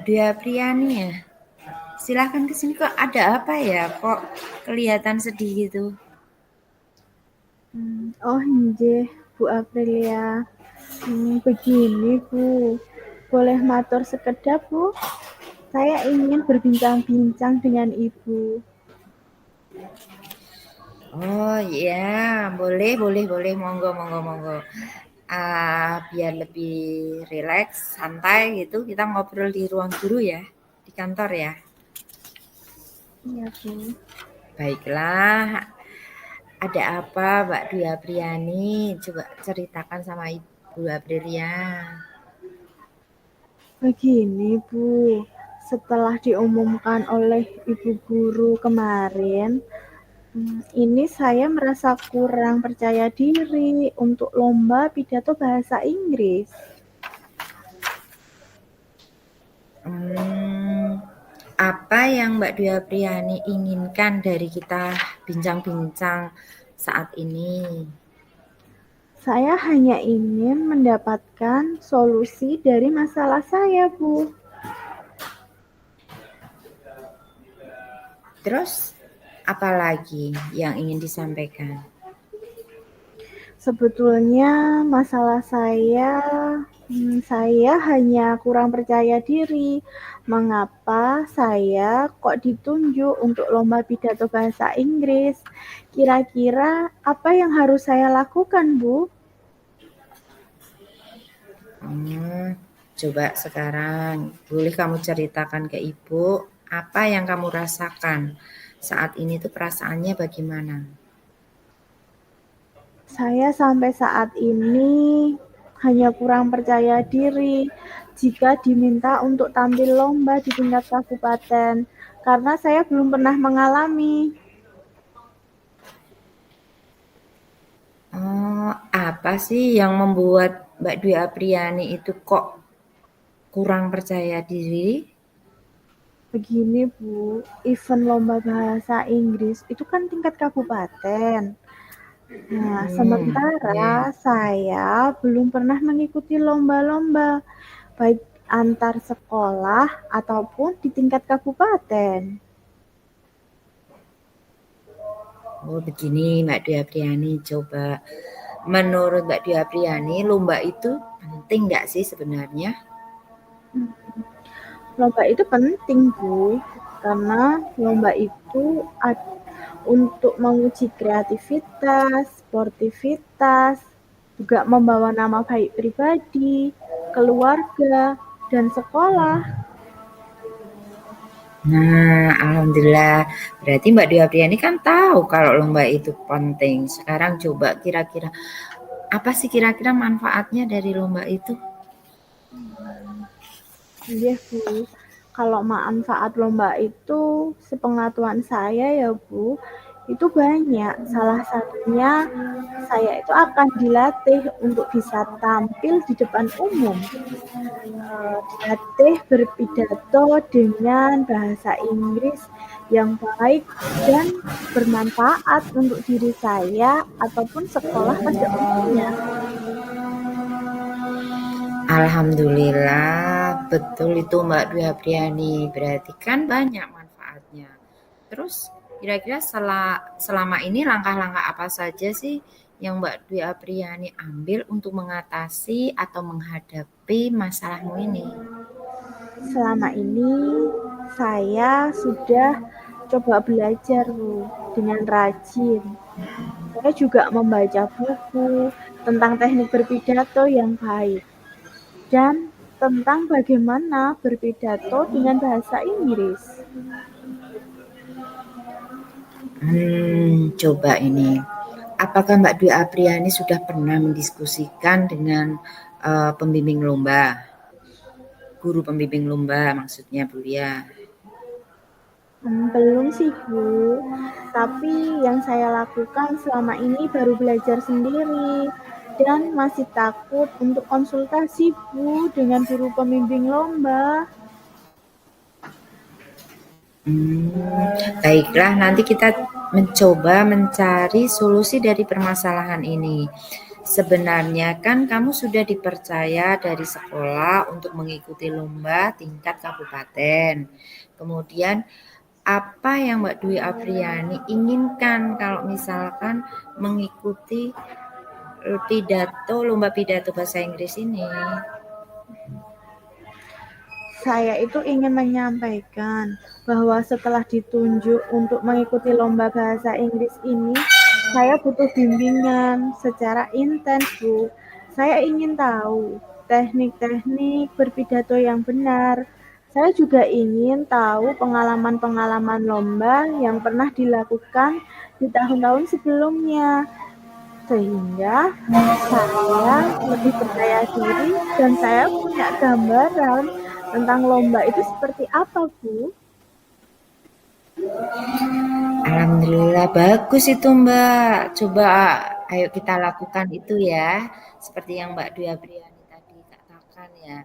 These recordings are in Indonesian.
Dwi Apriani ya. Silahkan kesini, kok ada apa ya? Kok kelihatan sedih gitu? Oh nggih, Bu Aprilia. Begini Bu, boleh matur sekedap Bu? Saya ingin berbincang-bincang dengan Ibu. Oh iya, boleh, monggo, monggo. Biar lebih rileks, santai gitu, kita ngobrol di ruang guru ya, di kantor ya. Iya Bu. Baiklah, ada apa Mbak Dwi Apriani? Coba ceritakan sama Ibu Aprilia. Begini Bu, setelah diumumkan oleh Ibu Guru kemarin, ini saya merasa kurang percaya diri untuk lomba pidato bahasa Inggris. Hmm, apa yang Mbak Dwi Apriani inginkan dari kita bincang-bincang saat ini? Saya hanya ingin mendapatkan solusi dari masalah saya, Bu. Terus, apa lagi yang ingin disampaikan? Sebetulnya masalah saya hanya kurang percaya diri. Mengapa saya kok ditunjuk untuk lomba pidato bahasa Inggris? Kira-kira apa yang harus saya lakukan, Bu? Coba sekarang, boleh kamu ceritakan ke Ibu, apa yang kamu rasakan saat ini tuh perasaannya bagaimana? Saya sampai saat ini hanya kurang percaya diri jika diminta untuk tampil lomba di tingkat kabupaten, karena saya belum pernah mengalami. Oh, apa sih yang membuat Mbak Dwi Apriani itu kok kurang percaya diri? Begini Bu, event lomba bahasa Inggris itu kan tingkat kabupaten. Nah, sementara Ya. saya belum pernah mengikuti lomba-lomba, baik antar sekolah ataupun di tingkat kabupaten. Oh, begini Mbak Dwi Apriani, coba. Menurut Mbak Dwi Apriani, lomba itu penting nggak sih sebenarnya? Lomba itu penting Bu, karena lomba itu untuk menguji kreativitas, sportivitas, juga membawa nama baik pribadi, keluarga, dan sekolah. Nah, alhamdulillah. Berarti Mbak Dwi Apriani kan tahu kalau lomba itu penting. Sekarang coba kira-kira apa sih kira-kira manfaatnya dari lomba itu? Iya Bu, kalau manfaat lomba itu sepengetahuan saya ya Bu, itu banyak. Salah satunya saya itu akan dilatih untuk bisa tampil di depan umum. Dilatih berpidato dengan bahasa Inggris yang baik dan bermanfaat untuk diri saya ataupun sekolah pada umumnya. Alhamdulillah, betul itu Mbak Dwi Apriani. Berarti kan banyak manfaatnya. Terus kira-kira selama ini langkah-langkah apa saja sih yang Mbak Dwi Apriani ambil untuk mengatasi atau menghadapi masalahmu ini? Selama ini saya sudah coba belajar Bu, dengan rajin. Saya juga membaca buku tentang teknik berpidato yang baik dan tentang bagaimana berpidato dengan bahasa Inggris. Coba ini. Apakah Mbak Dwi Apriani sudah pernah mendiskusikan dengan pembimbing lomba, guru pembimbing lomba maksudnya Bu ya? Belum sih Bu, tapi yang saya lakukan selama ini baru belajar sendiri dan masih takut untuk konsultasi Bu dengan guru pembimbing lomba. Baiklah, nanti kita mencoba mencari solusi dari permasalahan ini. sebenarnya kan kamu sudah dipercaya dari sekolah untuk mengikuti lomba tingkat kabupaten. Kemudian apa yang Mbak Dwi Apriani inginkan kalau misalkan mengikuti lomba pidato bahasa Inggris ini? Saya itu ingin menyampaikan bahwa setelah ditunjuk untuk mengikuti lomba bahasa Inggris ini, saya butuh bimbingan secara intens, Bu. Saya ingin tahu teknik-teknik berpidato yang benar. Saya juga ingin tahu pengalaman-pengalaman lomba yang pernah dilakukan di tahun-tahun sebelumnya, sehingga saya lebih percaya diri dan saya punya gambaran tentang lomba itu seperti apa, Bu? Alhamdulillah bagus itu Mbak. Coba ayo kita lakukan itu ya. Seperti yang Mbak Dwi Apriani tadi katakan ya.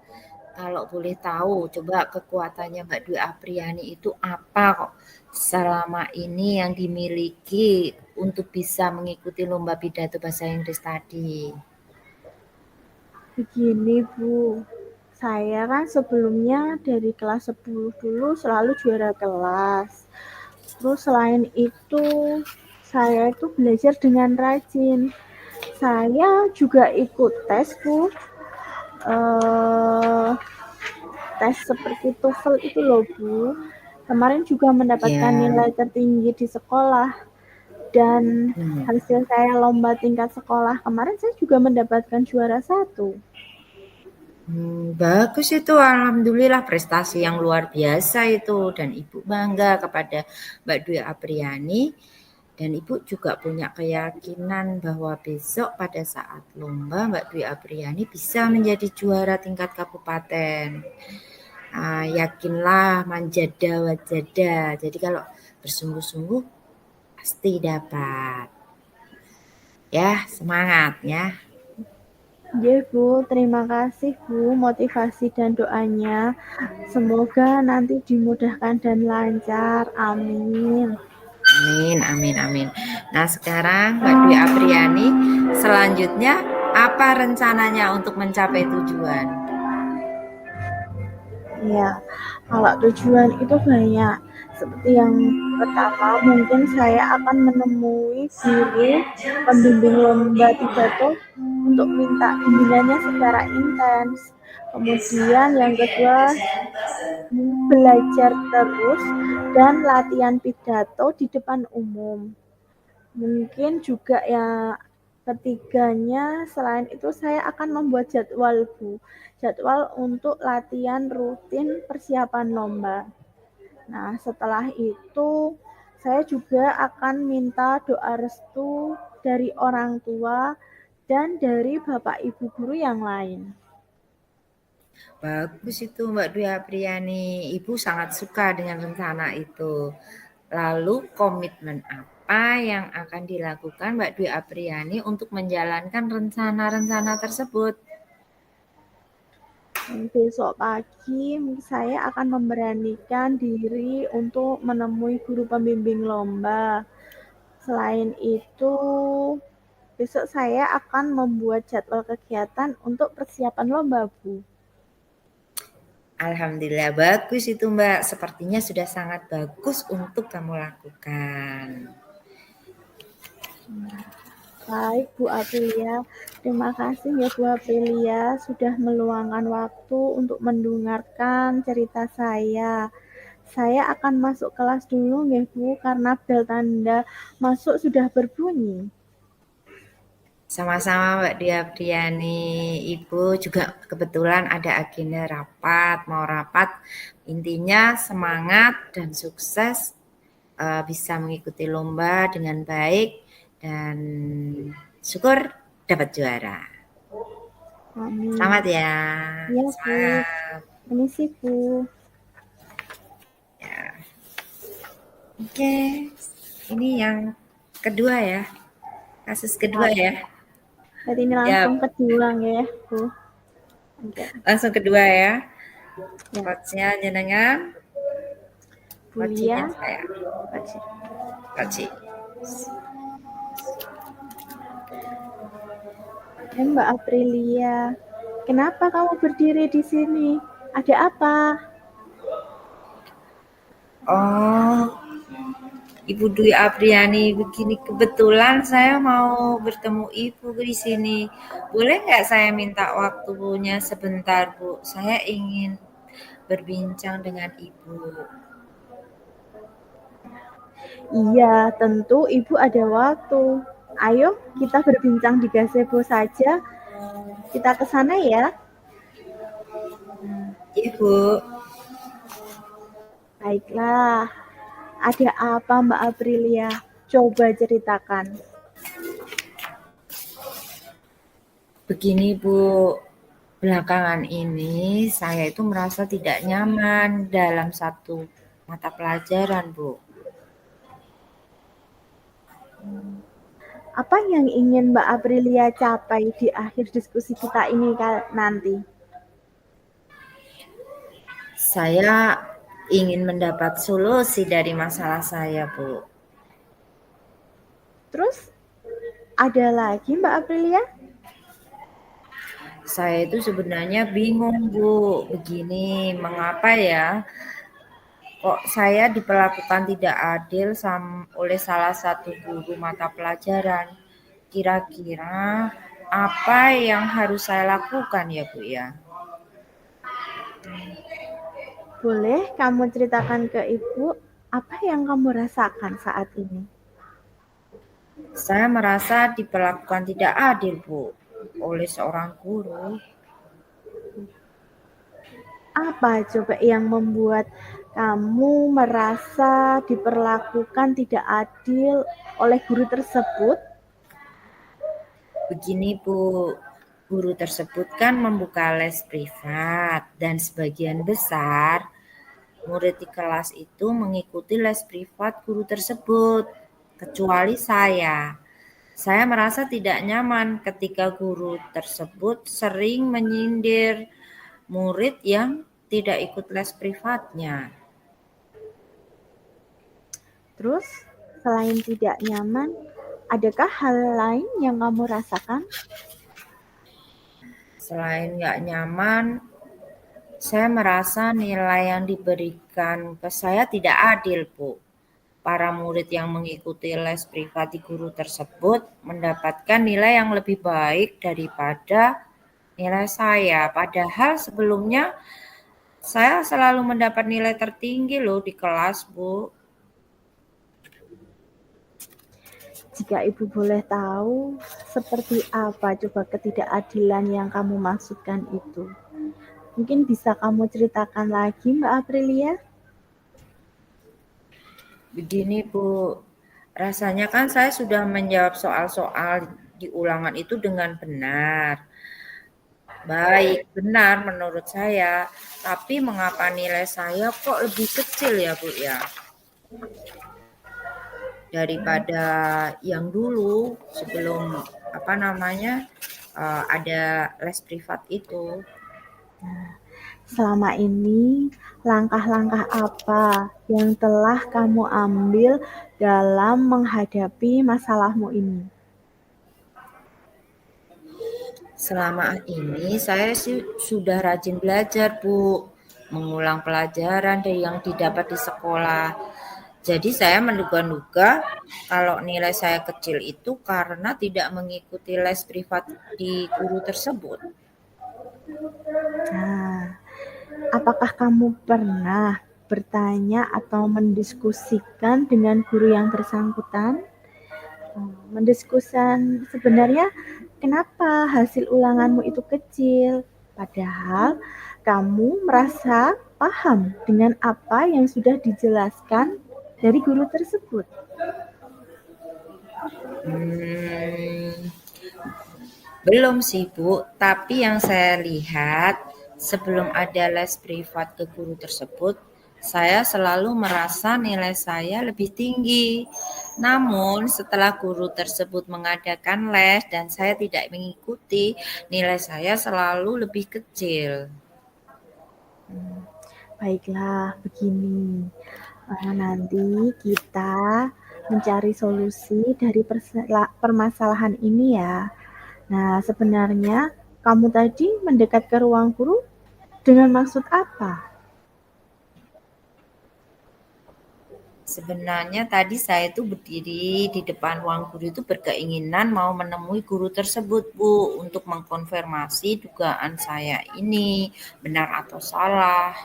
Kalau boleh tahu, coba kekuatannya Mbak Dwi Apriani itu apa kok selama ini yang dimiliki untuk bisa mengikuti lomba pidato bahasa Inggris tadi? Begini, Bu. Saya kan sebelumnya dari kelas 10 dulu selalu juara kelas. Terus selain itu, saya itu belajar dengan rajin. Saya juga ikut tes, Bu. Eh, tes seperti TOEFL itu loh, Bu. Kemarin juga mendapatkan Ya, nilai tertinggi di sekolah. Dan hmm. hasil saya lomba tingkat sekolah kemarin saya juga mendapatkan juara satu. Bagus itu, alhamdulillah prestasi yang luar biasa itu dan Ibu bangga kepada Mbak Dwi Apriani dan Ibu juga punya keyakinan bahwa besok pada saat lomba Mbak Dwi Apriani bisa menjadi juara tingkat kabupaten. Yakinlah manjada wajada. Jadi kalau bersungguh-sungguh pasti dapat. Ya, semangat ya. Ya Bu, terima kasih Bu motivasi dan doanya. Semoga nanti dimudahkan dan lancar. Amin. Amin, amin, amin. Nah, sekarang Mbak Dwi Apriani, selanjutnya apa rencananya untuk mencapai tujuan? Ya, kalau tujuan itu banyak. Seperti yang pertama, mungkin saya akan menemui guru pembimbing lomba pidato untuk minta bimbingannya secara intens. Kemudian yang kedua, belajar terus dan latihan pidato di depan umum. Mungkin juga ya ketiganya selain itu saya akan membuat jadwal Bu. Jadwal untuk latihan rutin persiapan lomba. Nah, setelah itu saya juga akan minta doa restu dari orang tua dan dari Bapak Ibu guru yang lain. Bagus itu Mbak Dwi Apriani. Ibu sangat suka dengan rencana itu. Lalu komitmen apa yang akan dilakukan Mbak Dwi Apriani untuk menjalankan rencana-rencana tersebut? Besok pagi saya akan memberanikan diri untuk menemui guru pembimbing lomba. Selain itu, besok saya akan membuat jadwal kegiatan untuk persiapan lomba, Bu. Alhamdulillah bagus itu Mbak. Sepertinya sudah sangat bagus untuk kamu lakukan. Baik, Bu Aprilia. Terima kasih ya Bu Aprilia sudah meluangkan waktu untuk mendengarkan cerita saya. Saya akan masuk kelas dulu ya Bu, karena bel tanda masuk sudah berbunyi. Sama-sama Mbak Dia Priani. Ibu juga kebetulan ada agenda rapat, mau rapat. Intinya semangat dan sukses bisa mengikuti lomba dengan baik dan syukur dapat juara. Selamat Amin. ya. Ya Bu, Semangat. permisi Bu. Ya. Oke, ini yang kedua ya. Kasus kedua Ya, ya. berarti ini langsung Ya, ke Juang ya Bu. Oke. langsung kedua ya. Ya, Coachnya jenengan, Bu coachnya Lia. saya. Coach. Coach. Mbak Aprilia, kenapa kamu berdiri di sini? Ada apa? Oh, Ibu Dwi Apriani begini, kebetulan saya mau bertemu Ibu di sini. Boleh nggak saya minta waktunya sebentar, Bu? Saya ingin berbincang dengan Ibu. Iya, tentu Ibu ada waktu. Ayo, kita berbincang di gazebo saja. Kita ke sana ya. Ibu, Baiklah, ada apa Mbak Aprilia? Coba ceritakan. begini Bu, belakangan ini saya itu merasa tidak nyaman dalam satu mata pelajaran, Bu. Apa yang ingin Mbak Aprilia capai di akhir diskusi kita ini nanti? Saya ingin mendapat solusi dari masalah saya, Bu. Terus, ada lagi Mbak Aprilia? Saya itu sebenarnya bingung, Bu. Begini, mengapa ya kok saya diperlakukan tidak adil oleh salah satu guru mata pelajaran? Kira-kira apa yang harus saya lakukan ya, Bu ya? Boleh kamu ceritakan ke Ibu apa yang kamu rasakan saat ini? Saya merasa diperlakukan tidak adil, Bu, oleh seorang guru. Apa coba yang membuat kamu merasa diperlakukan tidak adil oleh guru tersebut? Begini, Bu, guru tersebut kan membuka les privat dan sebagian besar murid di kelas itu mengikuti les privat guru tersebut, kecuali saya. Saya merasa tidak nyaman ketika guru tersebut sering menyindir murid yang tidak ikut les privatnya. Terus, selain tidak nyaman, adakah hal lain yang kamu rasakan? Selain nggak nyaman, saya merasa nilai yang diberikan ke saya tidak adil, Bu. Para murid yang mengikuti les privat di guru tersebut mendapatkan nilai yang lebih baik daripada nilai saya. Padahal sebelumnya saya selalu mendapat nilai tertinggi loh di kelas, Bu. Jika Ibu boleh tahu, seperti apa coba ketidakadilan yang kamu maksudkan itu? Mungkin bisa kamu ceritakan lagi, Mbak Aprilia? Begini, Bu. Rasanya kan saya sudah menjawab soal-soal di ulangan itu dengan benar. Baik, benar menurut saya. Tapi mengapa nilai saya kok lebih kecil ya, Bu ya? Daripada yang dulu sebelum apa namanya ada les privat itu. Selama ini, langkah-langkah apa yang telah kamu ambil dalam menghadapi masalahmu ini? Selama ini saya sih sudah rajin belajar, Bu, mengulang pelajaran dari yang didapat di sekolah. Jadi saya menduga-duga kalau nilai saya kecil itu karena tidak mengikuti les privat di guru tersebut. Nah, apakah kamu pernah bertanya atau mendiskusikan dengan guru yang bersangkutan? Mendiskusikan sebenarnya kenapa hasil ulanganmu itu kecil, padahal kamu merasa paham dengan apa yang sudah dijelaskan dari guru tersebut. Hmm, belum sih, Bu. Tapi yang saya lihat sebelum ada les privat ke guru tersebut, saya selalu merasa nilai saya lebih tinggi. Namun setelah guru tersebut mengadakan les dan saya tidak mengikuti, nilai saya selalu lebih kecil. Baiklah, begini. Nanti kita mencari solusi dari permasalahan ini ya. Nah, sebenarnya kamu tadi mendekat ke ruang guru dengan maksud apa? Sebenarnya tadi saya itu berdiri di depan ruang guru itu berkeinginan mau menemui guru tersebut, Bu, untuk mengkonfirmasi dugaan saya ini benar atau salah.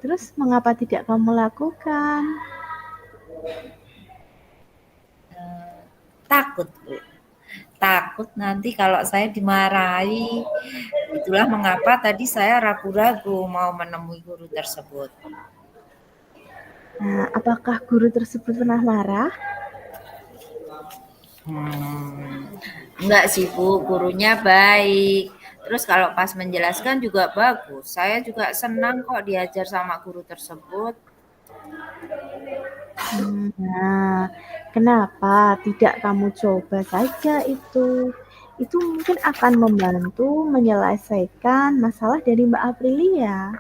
Terus mengapa tidak kamu lakukan? Takut, Bu. Takut nanti kalau saya dimarahi. Itulah mengapa tadi saya ragu-ragu mau menemui guru tersebut. Nah, apakah guru tersebut pernah marah? Enggak sih Bu, gurunya baik. Terus kalau pas menjelaskan juga bagus. Saya juga senang kok diajar sama guru tersebut. Nah, kenapa tidak kamu coba saja itu? Itu mungkin akan membantu menyelesaikan masalah dari Mbak Aprilia.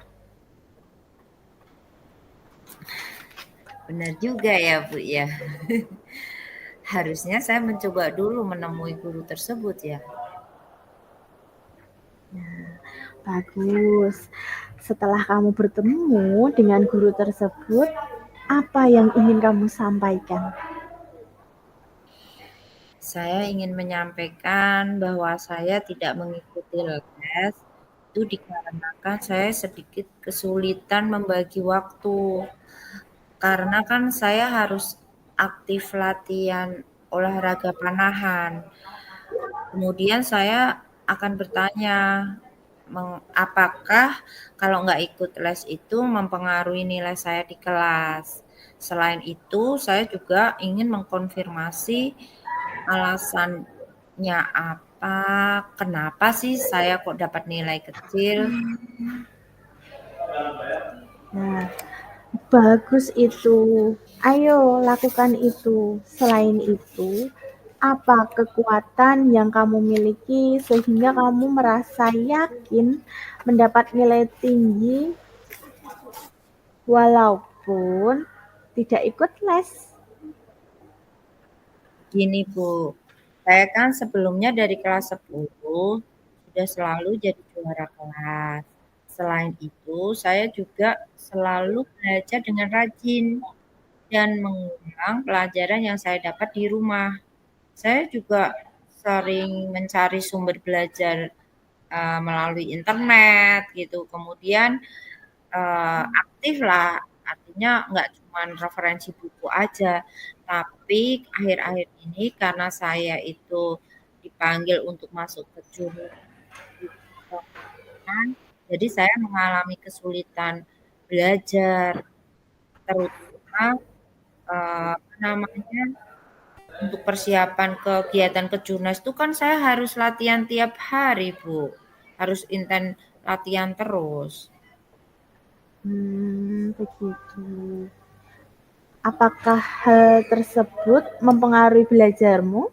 Benar juga ya Bu ya. Harusnya saya mencoba dulu menemui guru tersebut ya. Bagus. Setelah kamu bertemu dengan guru tersebut, apa yang ingin kamu sampaikan? Saya ingin menyampaikan bahwa saya tidak mengikuti les itu dikarenakan saya sedikit kesulitan membagi waktu. Karena kan saya harus aktif latihan olahraga panahan. Kemudian saya akan bertanya, apakah kalau nggak ikut les itu mempengaruhi nilai saya di kelas. Selain itu, saya juga ingin mengkonfirmasi alasannya apa, kenapa sih saya kok dapat nilai kecil. Nah, bagus itu. Ayo lakukan itu. Selain itu, apa kekuatan yang kamu miliki sehingga kamu merasa yakin mendapat nilai tinggi walaupun tidak ikut les? Gini Bu, saya kan sebelumnya dari kelas 10 sudah selalu jadi juara kelas. Selain itu, saya juga selalu belajar dengan rajin dan mengulang pelajaran yang saya dapat di rumah. Saya juga sering mencari sumber belajar melalui internet gitu. Kemudian aktif lah, artinya nggak cuma referensi buku aja, tapi akhir-akhir ini karena saya itu dipanggil untuk masuk ke jurusan, jadi saya mengalami kesulitan belajar, terutama apa namanya untuk persiapan kegiatan kejurnas itu kan saya harus latihan tiap hari Bu, harus intens latihan terus. Begitu. Apakah hal tersebut mempengaruhi belajarmu?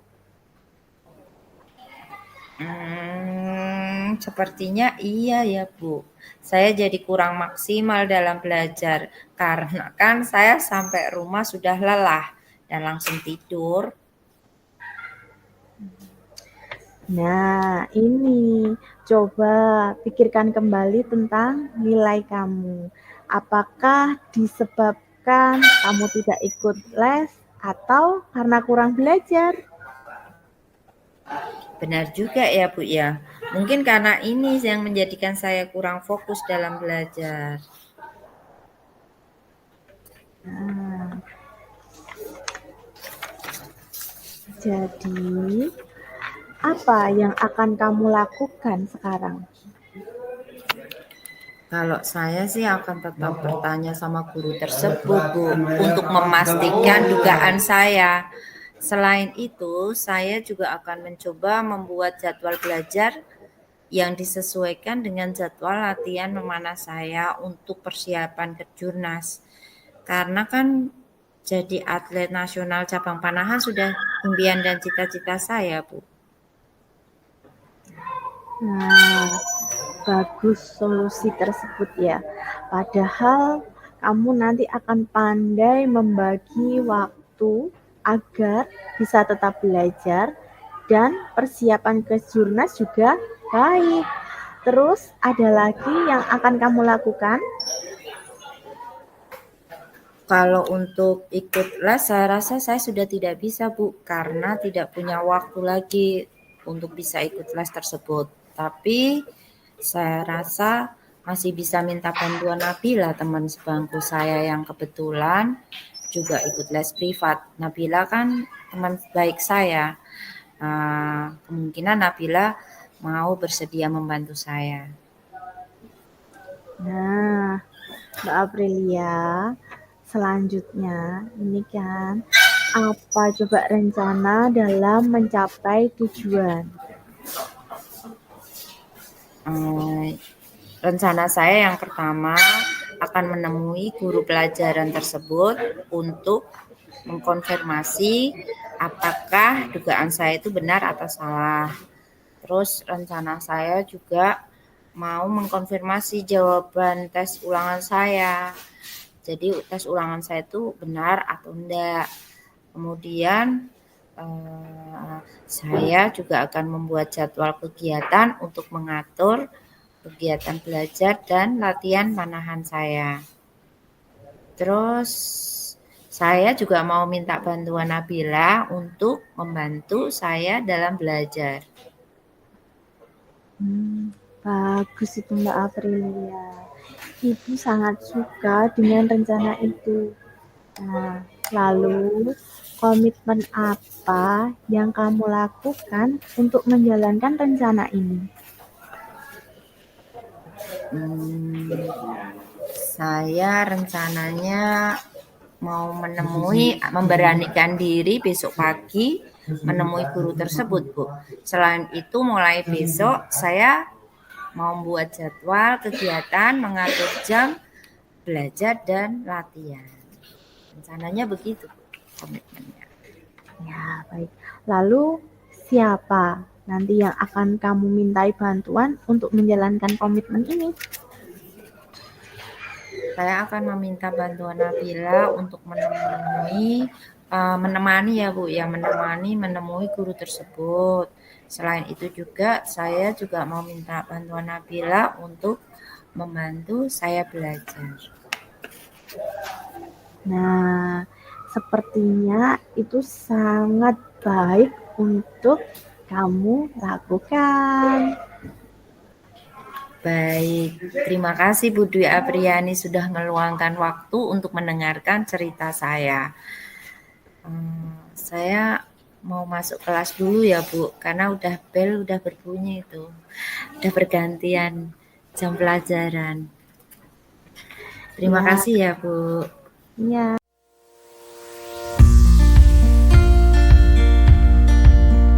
Sepertinya iya ya, Bu. Saya jadi kurang maksimal dalam belajar karena kan saya sampai rumah sudah lelah dan langsung tidur. Nah, ini coba pikirkan kembali tentang nilai kamu. Apakah disebabkan kamu tidak ikut les atau karena kurang belajar? Benar juga ya, Bu ya. Mungkin karena ini yang menjadikan saya kurang fokus dalam belajar. Nah, jadi apa yang akan kamu lakukan sekarang? Kalau saya sih akan tetap bertanya sama guru tersebut, Bu, untuk memastikan dugaan saya. Selain itu, saya juga akan mencoba membuat jadwal belajar yang disesuaikan dengan jadwal latihan memanah saya untuk persiapan ke Jurnas. Karena kan jadi atlet nasional cabang panahan sudah impian dan cita-cita saya, Bu. Nah, bagus solusi tersebut ya. Padahal kamu nanti akan pandai membagi waktu agar bisa tetap belajar dan persiapan ke jurnas juga baik. Terus ada lagi yang akan kamu lakukan? Kalau untuk ikut les, saya rasa saya sudah tidak bisa, Bu, karena tidak punya waktu lagi untuk bisa ikut les tersebut. Tapi saya rasa masih bisa minta bantuan Nabila, teman sebangku saya yang kebetulan juga ikut les privat. Nabila kan teman baik saya. Kemungkinan Nabila mau bersedia membantu saya. Nah, Mbak Aprilia, selanjutnya ini kan apa coba rencana dalam mencapai tujuan? Rencana saya yang pertama akan menemui guru pelajaran tersebut untuk mengkonfirmasi apakah dugaan saya itu benar atau salah. Terus rencana saya juga mau mengkonfirmasi jawaban tes ulangan saya. Jadi tes ulangan saya itu benar atau enggak. Kemudian saya juga akan membuat jadwal kegiatan untuk mengatur kegiatan belajar dan latihan panahan saya. Terus saya juga mau minta bantuan Nabila untuk membantu saya dalam belajar. Bagus itu Mbak Aprilia. Ibu sangat suka dengan rencana itu. Nah, lalu komitmen apa yang kamu lakukan untuk menjalankan rencana ini? Saya rencananya mau memberanikan diri besok pagi menemui guru tersebut, Bu. Selain itu mulai besok saya mau membuat jadwal kegiatan, mengatur jam belajar dan latihan. Rencananya begitu, Bu, komitmennya. Ya, baik. Lalu siapa nanti yang akan kamu mintai bantuan untuk menjalankan komitmen ini? Saya akan meminta bantuan Nabila untuk menemani ya Bu ya, menemui guru tersebut. Selain itu juga saya juga mau minta bantuan Nabila untuk membantu saya belajar. Nah, sepertinya itu sangat baik untuk kamu lakukan. Baik, terima kasih Bu Dwi Apriani sudah meluangkan waktu untuk mendengarkan cerita saya. Saya mau masuk kelas dulu ya Bu, karena bel udah berbunyi itu. Udah bergantian jam pelajaran. Terima Ya, kasih ya Bu. ya.